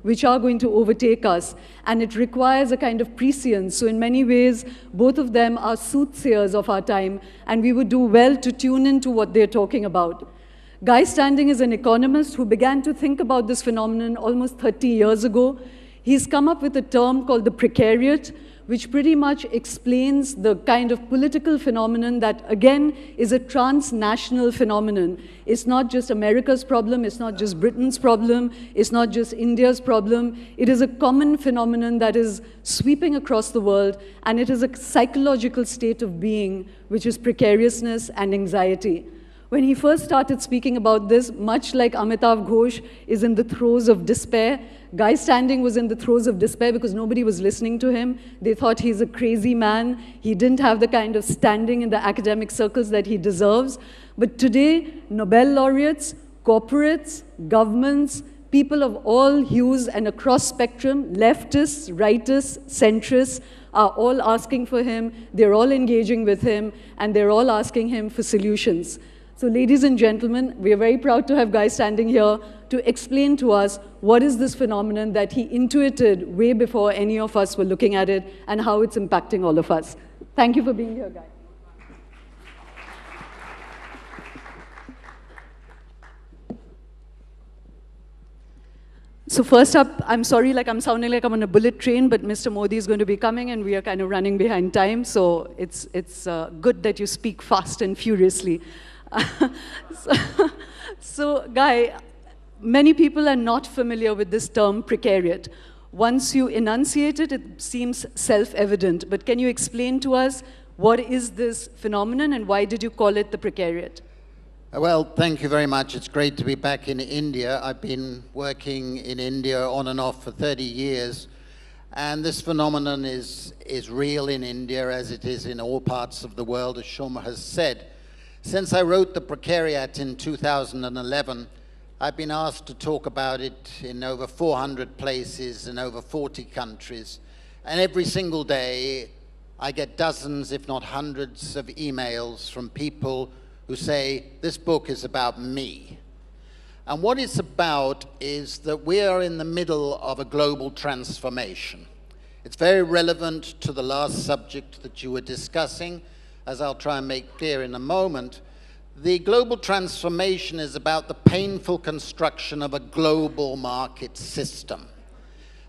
which are going to overtake us. And it requires a kind of prescience. So in many ways, both of them are soothsayers of our time, and we would do well to tune into what they're talking about. Guy Standing is an economist who began to think about this phenomenon almost 30 years ago. He's come up with a term called the precariat, which pretty much explains the kind of political phenomenon that, again, is a transnational phenomenon. It's not just America's problem, it's not just Britain's problem, it's not just India's problem. It is a common phenomenon that is sweeping across the world, and it is a psychological state of being, which is precariousness and anxiety. When he first started speaking about this, much like Amitav Ghosh is in the throes of despair, Guy Standing was in the throes of despair because nobody was listening to him. They thought he's a crazy man. He didn't have the kind of standing in the academic circles that he deserves. But today, Nobel laureates, corporates, governments, people of all hues and across spectrum, leftists, rightists, centrists, are all asking for him. They're all engaging with him, and they're all asking him for solutions. So ladies and gentlemen, we are very proud to have Guy Standing here to explain to us what is this phenomenon that he intuited way before any of us were looking at it, and how it's impacting all of us. Thank you for being here, Guy. So first up, I'm sorry, like I'm sounding like I'm on a bullet train, but Mr. Modi is going to be coming, and we are kind of running behind time, so it's good that you speak fast and furiously. So, Guy, many people are not familiar with this term precariat. Once you enunciate it, it seems self-evident, but can you explain to us what is this phenomenon and why did you call it the precariat? Well, thank you very much. It's great to be back in India. I've been working in India on and off for 30 years, and this phenomenon is real in India as it is in all parts of the world, as Shoma has said. Since I wrote The Precariat in 2011, I've been asked to talk about it in over 400 places in over 40 countries. And every single day, I get dozens, if not hundreds, of emails from people who say, this book is about me. And what it's about is that we are in the middle of a global transformation. It's very relevant to the last subject that you were discussing, as I'll try and make clear in a moment. The global transformation is about the painful construction of a global market system.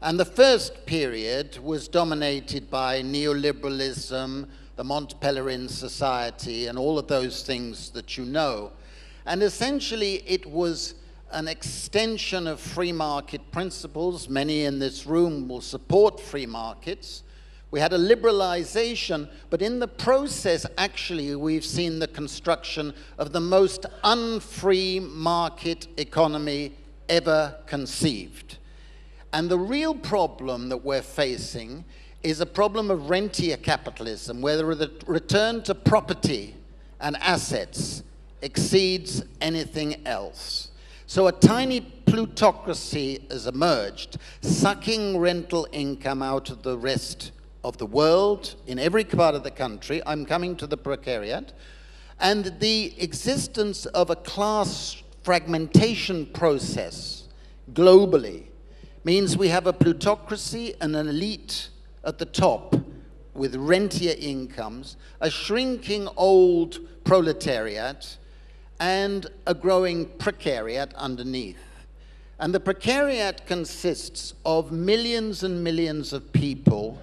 And the first period was dominated by neoliberalism, the Mont Pelerin Society, and all of those things that you know. And essentially, it was an extension of free market principles. Many in this room will support free markets. We had a liberalization, but in the process, actually, we've seen the construction of the most unfree market economy ever conceived. And the real problem that we're facing is a problem of rentier capitalism, where the return to property and assets exceeds anything else. So a tiny plutocracy has emerged, sucking rental income out of the rest of the world, in every part of the country. I'm coming to the precariat. And the existence of a class fragmentation process globally means we have a plutocracy and an elite at the top with rentier incomes, a shrinking old proletariat, and a growing precariat underneath. And the precariat consists of millions and millions of people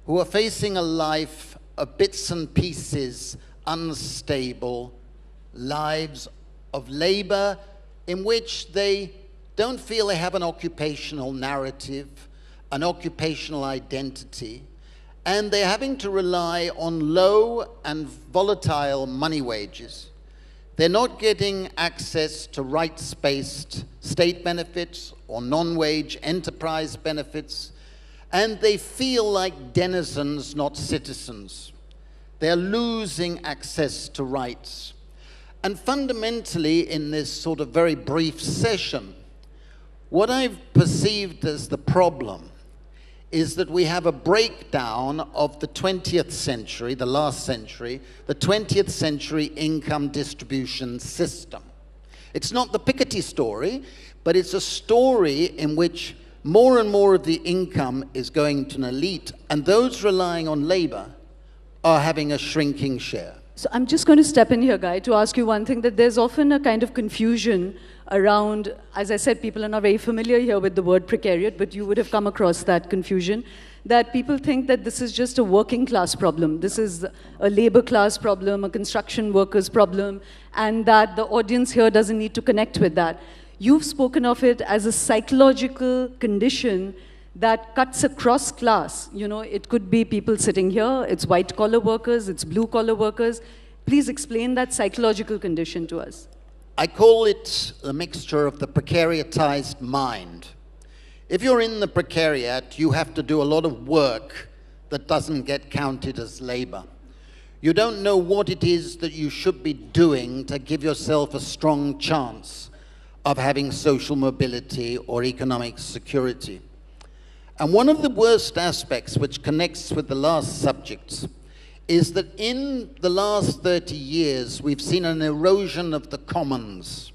who are facing a life of bits and pieces, unstable lives of labor in which they don't feel they have an occupational narrative, an occupational identity, and they're having to rely on low and volatile money wages. They're not getting access to rights-based state benefits or non-wage enterprise benefits, and they feel like denizens, not citizens. They're losing access to rights. And fundamentally, in this sort of very brief session, what I've perceived as the problem is that we have a breakdown of the 20th century, the last century, the 20th century income distribution system. It's not the Piketty story, but it's a story in which more and more of the income is going to an elite, and those relying on labor are having a shrinking share. So I'm just going to step in here, Guy, to ask you one thing, that there's often a kind of confusion around, as I said, people are not very familiar here with the word precariat, but you would have come across that confusion, that people think that this is just a working class problem. This is a labor class problem, a construction workers problem, and that the audience here doesn't need to connect with that. You've spoken of it as a psychological condition that cuts across class. You know, it could be people sitting here, it's white-collar workers, it's blue-collar workers. Please explain that psychological condition to us. I call it a mixture of the precariatized mind. If you're in the precariat, you have to do a lot of work that doesn't get counted as labor. You don't know what it is that you should be doing to give yourself a strong chance of having social mobility or economic security. And one of the worst aspects, which connects with the last subjects, is that in the last 30 years, we've seen an erosion of the commons.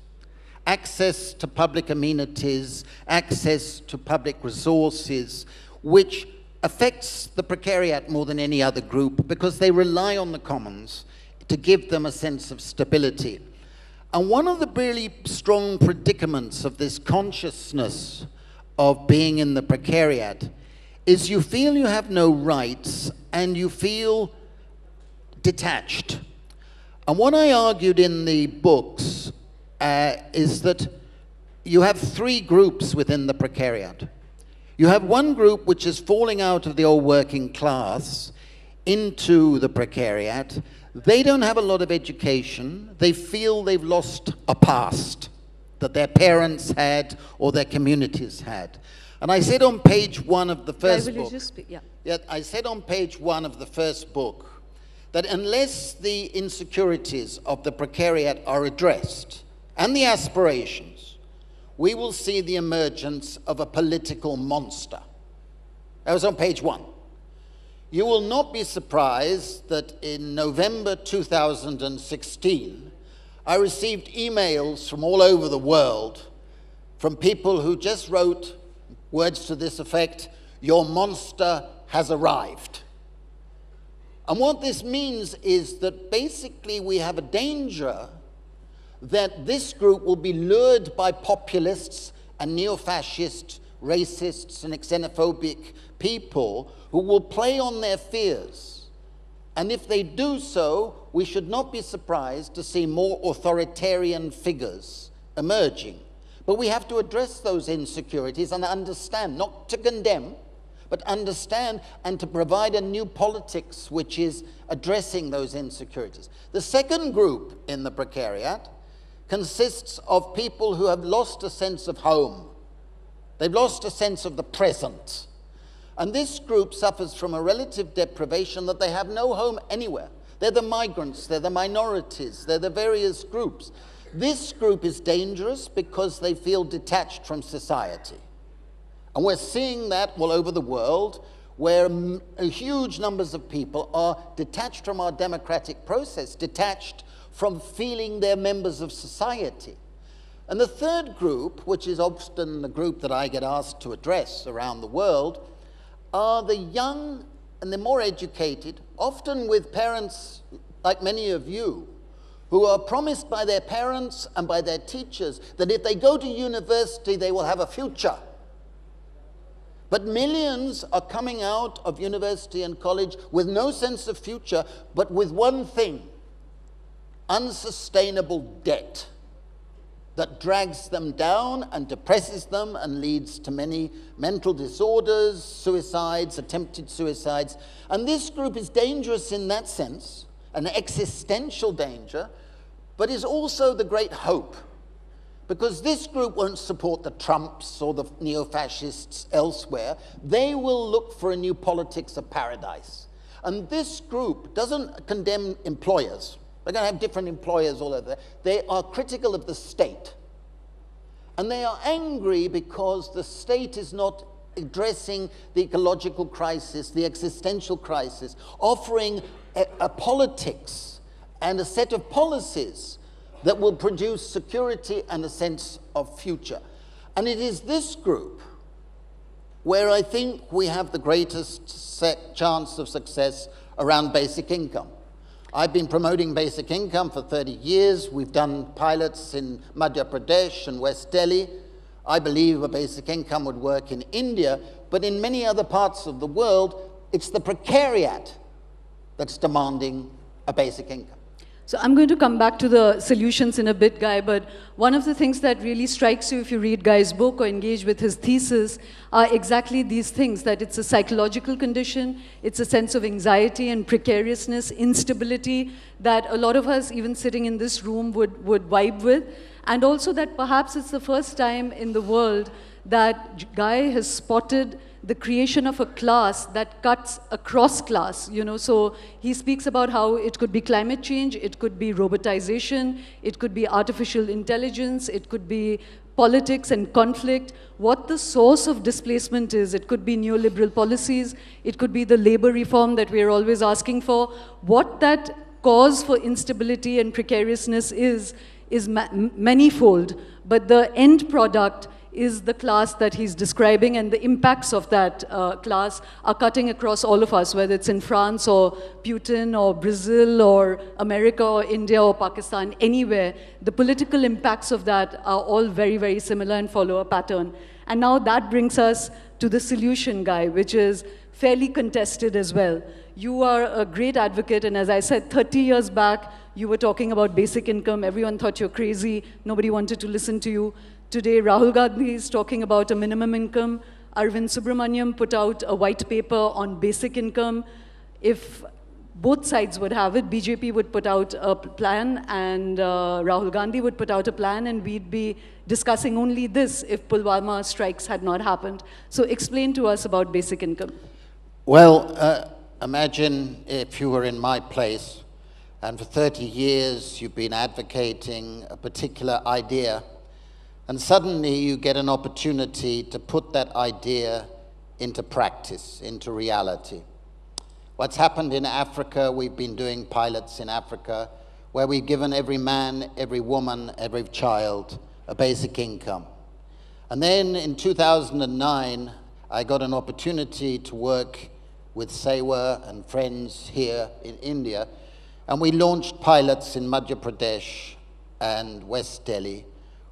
Access to public amenities, access to public resources, which affects the precariat more than any other group because they rely on the commons to give them a sense of stability. And one of the really strong predicaments of this consciousness of being in the precariat is you feel you have no rights and you feel detached. And what I argued in the books is that you have three groups within the precariat. You have one group which is falling out of the old working class into the precariat. They don't have a lot of education. They feel they've lost a past that their parents had or their communities had. And I said on page 1 of the first book, I said on page 1 of the first book that unless the insecurities of the precariat are addressed and the aspirations, we will see the emergence of a political monster. That was on page 1. You will not be surprised that in November 2016, I received emails from all over the world from people who just wrote words to this effect: "Your monster has arrived." And what this means is that basically we have a danger that this group will be lured by populists and neo-fascist, racists and xenophobic people who will play on their fears. And if they do so, we should not be surprised to see more authoritarian figures emerging. But we have to address those insecurities and understand, not to condemn, but understand and to provide a new politics which is addressing those insecurities. The second group in the precariat consists of people who have lost a sense of home. They've lost a sense of the present. And this group suffers from a relative deprivation that they have no home anywhere. They're the migrants, they're the minorities, they're the various groups. This group is dangerous because they feel detached from society. And we're seeing that all over the world, where huge numbers of people are detached from our democratic process, detached from feeling they're members of society. And the third group, which is often the group that I get asked to address around the world, are the young and the more educated, often with parents like many of you, who are promised by their parents and by their teachers that if they go to university, they will have a future. But millions are coming out of university and college with no sense of future, but with one thing: unsustainable debt that drags them down and depresses them and leads to many mental disorders, suicides, attempted suicides. And this group is dangerous in that sense, an existential danger, but is also the great hope. Because this group won't support the Trumps or the neo-fascists elsewhere. They will look for a new politics of paradise. And this group doesn't condemn employers. They're going to have different employers all over there. They are critical of the state. And they are angry because the state is not addressing the ecological crisis, the existential crisis, offering a politics and a set of policies that will produce security and a sense of future. And it is this group where I think we have the greatest chance of success around basic income. I've been promoting basic income for 30 years. We've done pilots in Madhya Pradesh and West Delhi. I believe a basic income would work in India, but in many other parts of the world, it's the precariat that's demanding a basic income. So I'm going to come back to the solutions in a bit, Guy, but one of the things that really strikes you if you read Guy's book or engage with his thesis are exactly these things, that it's a psychological condition, it's a sense of anxiety and precariousness, instability that a lot of us, even sitting in this room, would vibe with, and also that perhaps it's the first time in the world that Guy has spotted the creation of a class that cuts across class, you know. So he speaks about how it could be climate change, it could be robotization, it could be artificial intelligence, it could be politics and conflict, what the source of displacement is. It could be neoliberal policies, it could be the labor reform that we are always asking for. What that cause for instability and precariousness is manifold, but the end product is the class that he's describing, and the impacts of that class are cutting across all of us, whether it's in France or Putin or Brazil or America or India or Pakistan, anywhere. The political impacts of that are all very, very similar and follow a pattern. And now that brings us to the solution, Guy, which is fairly contested as well. You are a great advocate, and as I said, 30 years back, you were talking about basic income. Everyone thought you're crazy. Nobody wanted to listen to you. Today, Rahul Gandhi is talking about a minimum income. Arvind Subramaniam put out a white paper on basic income. If both sides would have it, BJP would put out a plan, and Rahul Gandhi would put out a plan, and we'd be discussing only this if Pulwama strikes had not happened. So explain to us about basic income. Well, imagine if you were in my place, and for 30 years you've been advocating a particular idea, and suddenly you get an opportunity to put that idea into practice, into reality. What's happened in Africa, we've been doing pilots in Africa, where we've given every man, every woman, every child a basic income. And then in 2009, I got an opportunity to work with Sewa and friends here in India, and we launched pilots in Madhya Pradesh and West Delhi,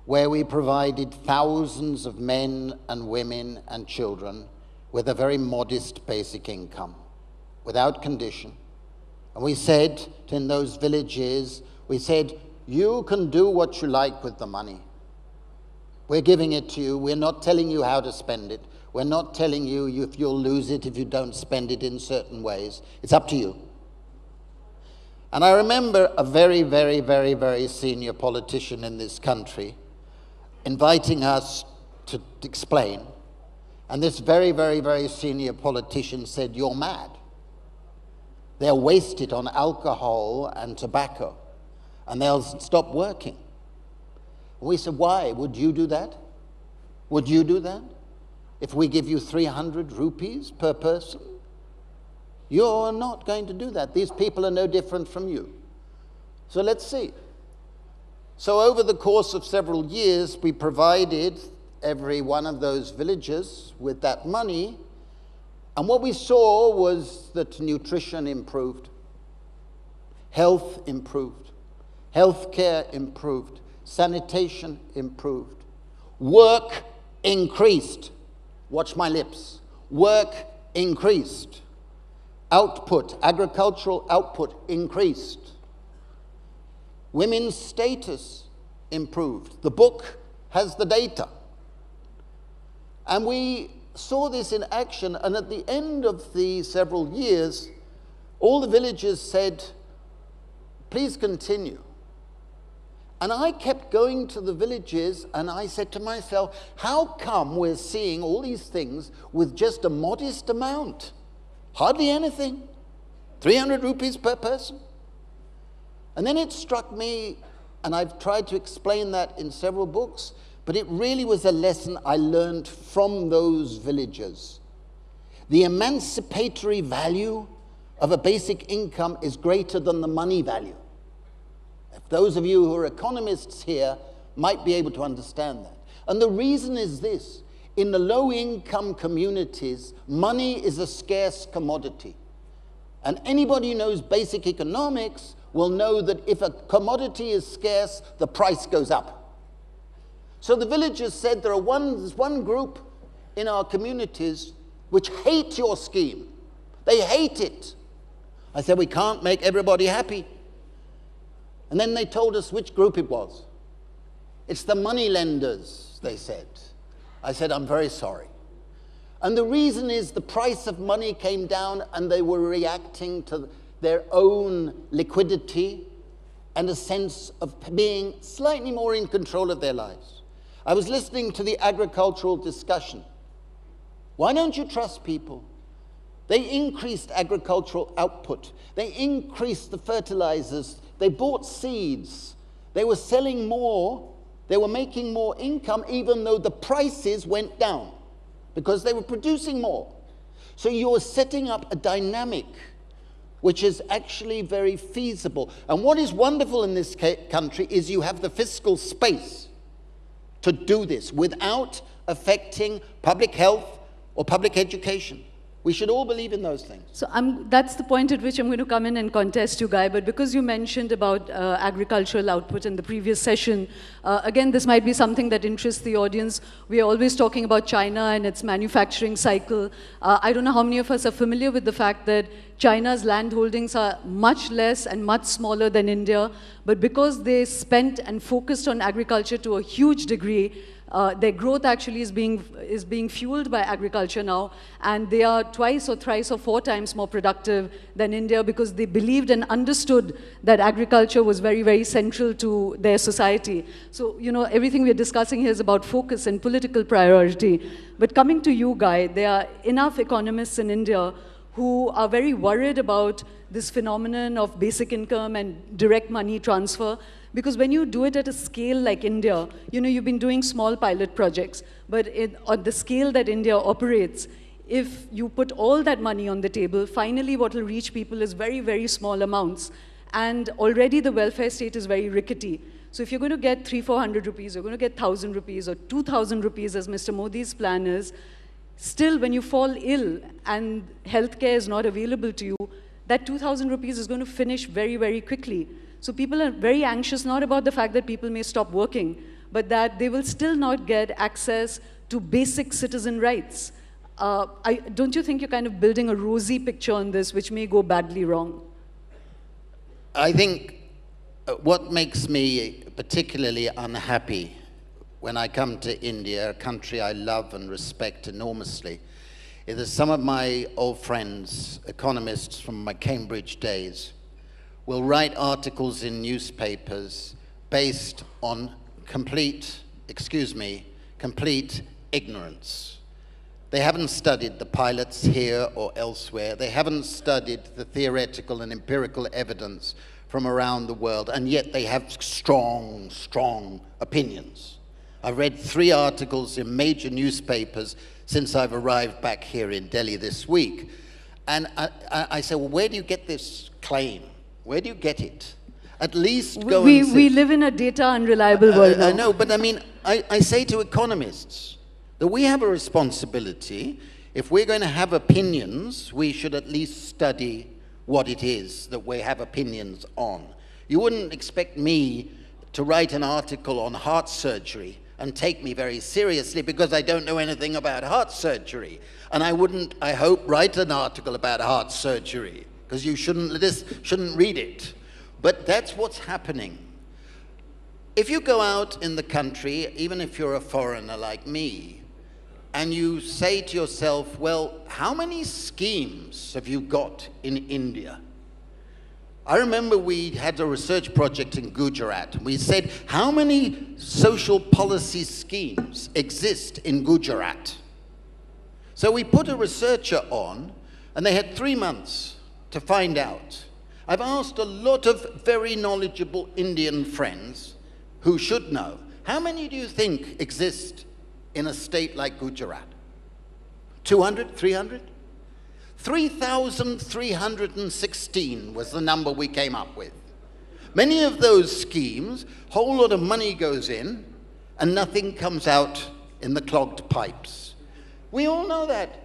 where we provided thousands of men and women and children with a very modest basic income, without condition. And we said in those villages, we said, you can do what you like with the money. We're giving it to you. We're not telling you how to spend it. We're not telling you if you'll lose it if you don't spend it in certain ways. It's up to you. And I remember a very, very, very, very senior politician in this country inviting us to explain. And this very, very, very senior politician said, you're mad. They're wasted on alcohol and tobacco, and they'll stop working. We said, why? Would you do that? Would you do that? If we give you 300 rupees per person? You're not going to do that. These people are no different from you. So let's see. So over the course of several years, we provided every one of those villages with that money. And what we saw was that nutrition improved, health improved, healthcare improved, sanitation improved, work increased. Watch my lips. Work increased. Output, agricultural output increased. Women's status improved. The book has the data. And we saw this in action, and at the end of the several years, all the villagers said, please continue. And I kept going to the villages, and I said to myself, how come we're seeing all these things with just a modest amount? Hardly anything. 300 rupees per person. And then it struck me, and I've tried to explain that in several books, but it really was a lesson I learned from those villagers. The emancipatory value of a basic income is greater than the money value. If those of you who are economists here might be able to understand that. And the reason is this. in the low-income communities, money is a scarce commodity. And anybody who knows basic economics will know that if a commodity is scarce, the price goes up. So the villagers said there's one group in our communities which hate your scheme. They hate it. I said, we can't make everybody happy. And then they told us which group it was. It's the money lenders, they said. I said, I'm very sorry. And the reason is the price of money came down and they were reacting to their own liquidity and a sense of being slightly more in control of their lives. I was listening to the agricultural discussion. Why don't you trust people? They increased agricultural output. They increased the fertilizers. They bought seeds. They were selling more. They were making more income even though the prices went down because they were producing more. So you're setting up a dynamic which is actually very feasible. And what is wonderful in this country is you have the fiscal space to do this without affecting public health or public education. We should all believe in those things. So that's the point at which I'm going to come in and contest you, Guy. But because you mentioned about agricultural output in the previous session, again, this might be something that interests the audience. We are always talking about China and its manufacturing cycle. I don't know how many of us are familiar with the fact that China's land holdings are much less and much smaller than India. But because they spent and focused on agriculture to a huge degree, their growth actually is being fueled by agriculture now, and they are twice or thrice or 4 times more productive than India because they believed and understood that agriculture was very, very central to their society. So, you know, everything we're discussing here is about focus and political priority. But coming to you, Guy, there are enough economists in India who are very worried about this phenomenon of basic income and direct money transfer. Because when you do it at a scale like India, you know, you've been doing small pilot projects, but on the scale that India operates, if you put all that money on the table, finally what will reach people is very, very small amounts. And already the welfare state is very rickety. So if you're going to get 300-400 rupees, you're going to get 1,000 rupees or 2,000 rupees as Mr. Modi's plan is, still when you fall ill and healthcare is not available to you, that 2,000 rupees is going to finish very, very quickly. So people are very anxious, not about the fact that people may stop working, but that they will still not get access to basic citizen rights. Don't you think you're kind of building a rosy picture on this, which may go badly wrong? I think what makes me particularly unhappy when I come to India, a country I love and respect enormously, is that some of my old friends, economists from my Cambridge days, will write articles in newspapers based on complete ignorance. They haven't studied the pilots here or elsewhere. They haven't studied the theoretical and empirical evidence from around the world, and yet they have strong, strong opinions. I've read 3 articles in major newspapers since I've arrived back here in Delhi this week. And I say, well, where do you get this claim? Where do you get it? At least go and see. We live in a data unreliable world now. I know, but I mean, I say to economists that we have a responsibility. If we're going to have opinions, we should at least study what it is that we have opinions on. You wouldn't expect me to write an article on heart surgery and take me very seriously because I don't know anything about heart surgery. And I wouldn't, I hope, write an article about heart surgery, because you shouldn't read it. But that's what's happening. If you go out in the country, even if you're a foreigner like me, and you say to yourself, well, how many schemes have you got in India? I remember we had a research project in Gujarat. We said, how many social policy schemes exist in Gujarat? So we put a researcher on, and they had 3 months to find out. I've asked a lot of very knowledgeable Indian friends who should know, how many do you think exist in a state like Gujarat? 200, 300? 3,316 was the number we came up with. Many of those schemes, a whole lot of money goes in and nothing comes out in the clogged pipes. We all know that.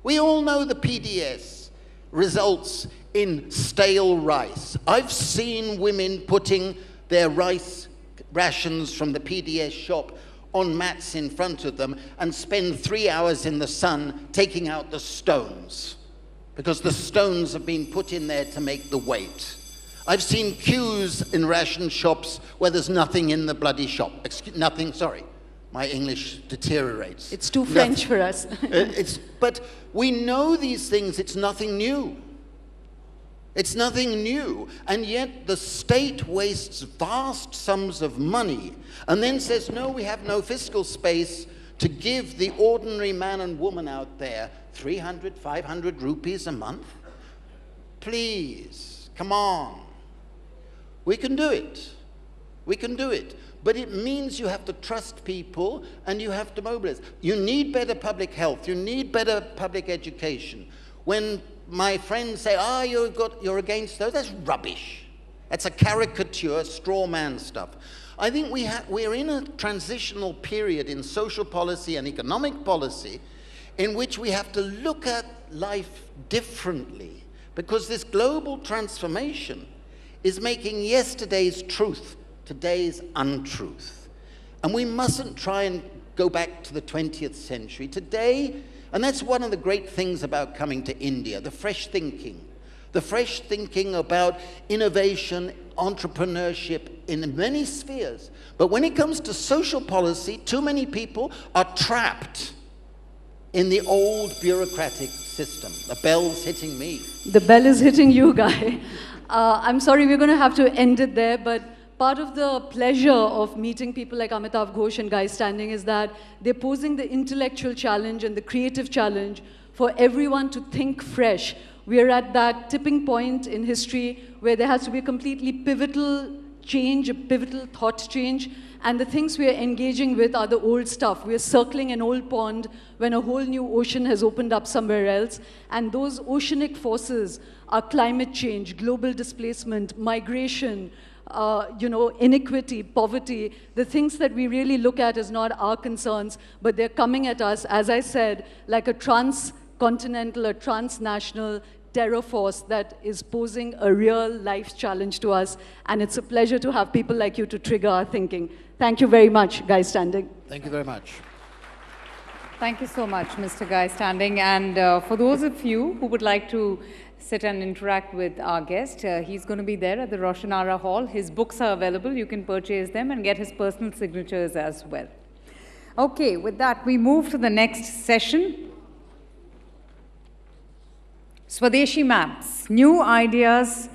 We all know the PDS results in stale rice. I've seen women putting their rice rations from the PDS shop on mats in front of them and spend 3 hours in the sun taking out the stones, because the stones have been put in there to make the weight. I've seen queues in ration shops where there's nothing in the bloody shop. Nothing, sorry, my English deteriorates. It's too French for us. But we know these things, it's nothing new. It's nothing new, and yet the state wastes vast sums of money and then says, no, we have no fiscal space to give the ordinary man and woman out there 300, 500 rupees a month. Please, come on. We can do it. We can do it. But it means you have to trust people and you have to mobilize. You need better public health. You need better public education. When my friends say, you're against those, that's rubbish. That's a caricature, straw man stuff. I think we're in a transitional period in social policy and economic policy in which we have to look at life differently, because this global transformation is making yesterday's truth today's untruth. And we mustn't try and go back to the 20th century. Today, and that's one of the great things about coming to India, the fresh thinking about innovation, entrepreneurship in many spheres. But when it comes to social policy, too many people are trapped in the old bureaucratic system. The bell's hitting me. The bell is hitting you, Guy. I'm sorry, we're going to have to end it there, but part of the pleasure of meeting people like Amitav Ghosh and Guy Standing is that they're posing the intellectual challenge and the creative challenge for everyone to think fresh. We're at that tipping point in history where there has to be a completely pivotal change, a pivotal thought change, and the things we are engaging with are the old stuff. We're circling an old pond when a whole new ocean has opened up somewhere else, and those oceanic forces are climate change, global displacement, migration, inequity, poverty, the things that we really look at as not our concerns, but they're coming at us, as I said, like a transcontinental, a transnational terror force that is posing a real life challenge to us. And it's a pleasure to have people like you to trigger our thinking. Thank you very much, Guy Standing. Thank you very much. Thank you so much, Mr. Guy Standing. And for those of you who would like to sit and interact with our guest, he's going to be there at the Roshanara Hall. His books are available. You can purchase them and get his personal signatures as well. Okay, with that, we move to the next session. Swadeshi Maps, new ideas